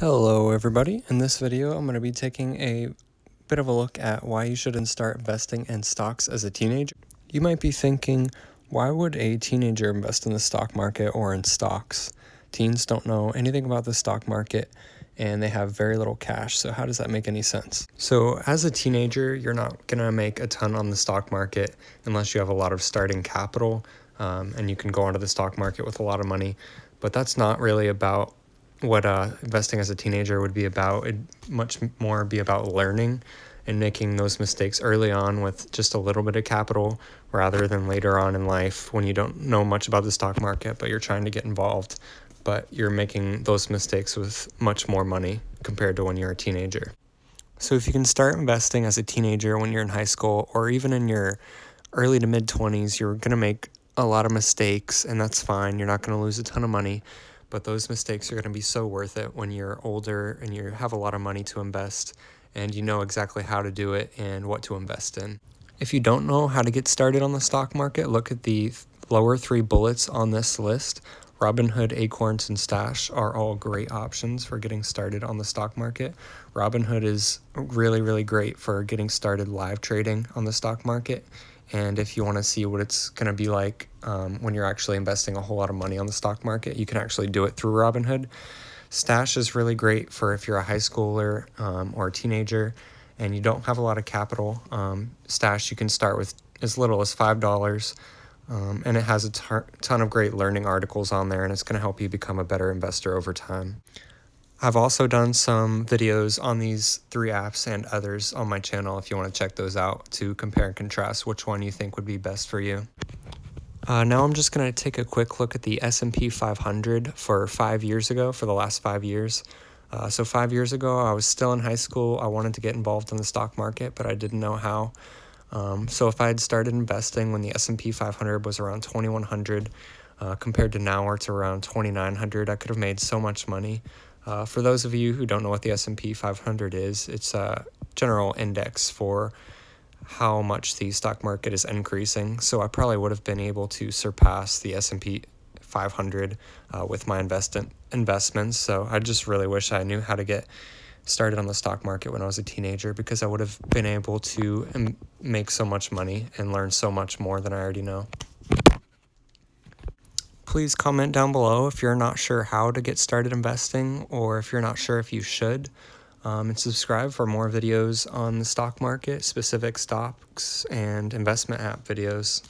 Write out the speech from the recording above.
Hello everybody, in this video I'm going to be taking a bit of a look at why you shouldn't start investing in stocks as a teenager. You might be thinking, why would a teenager invest in the stock market or in stocks? Teens don't know anything about the stock market and they have very little cash, so how does that make any sense? So as a teenager, you're not going to make a ton on the stock market unless you have a lot of starting capital, and you can go onto the stock market with a lot of money, but that's not really about what investing as a teenager would be about. It'd much more be about learning and making those mistakes early on with just a little bit of capital rather than later on in life when you don't know much about the stock market, but you're trying to get involved, but you're making those mistakes with much more money compared to when you're a teenager. So if you can start investing as a teenager when you're in high school or even in your early to mid 20s, you're going to make a lot of mistakes, and that's fine. You're not going to lose a ton of money, but those mistakes are going to be so worth it when you're older and you have a lot of money to invest and you know exactly how to do it and what to invest in. If you don't know how to get started on the stock market, look at the lower three bullets on this list. Robinhood, Acorns, and Stash are all great options for getting started on the stock market. Robinhood is really, really great for getting started live trading on the stock market. And if you want to see what it's going to be like when you're actually investing a whole lot of money on the stock market, you can actually do it through Robinhood. Stash is really great for if you're a high schooler or a teenager and you don't have a lot of capital. Stash, you can start with as little as $5. And it has a ton of great learning articles on there, and it's going to help you become a better investor over time. I've also done some videos on these three apps and others on my channel if you want to check those out to compare and contrast which one you think would be best for you. Now I'm just going to take a quick look at the S&P 500 for 5 years ago, for the last 5 years. So 5 years ago, I was still in high school. I wanted to get involved in the stock market, but I didn't know how. So if I had started investing when the S&P 500 was around 2,100, compared to now where it's around 2,900, I could have made so much money. For those of you who don't know what the S&P 500 is, it's a general index for how much the stock market is increasing. So I probably would have been able to surpass the S&P 500 with my investments. So I just really wish I knew how to get started on the stock market when I was a teenager, because I would have been able to make so much money and learn so much more than I already know. Please comment down below if you're not sure how to get started investing, or if you're not sure if you should, and subscribe for more videos on the stock market, specific stocks, and investment app videos.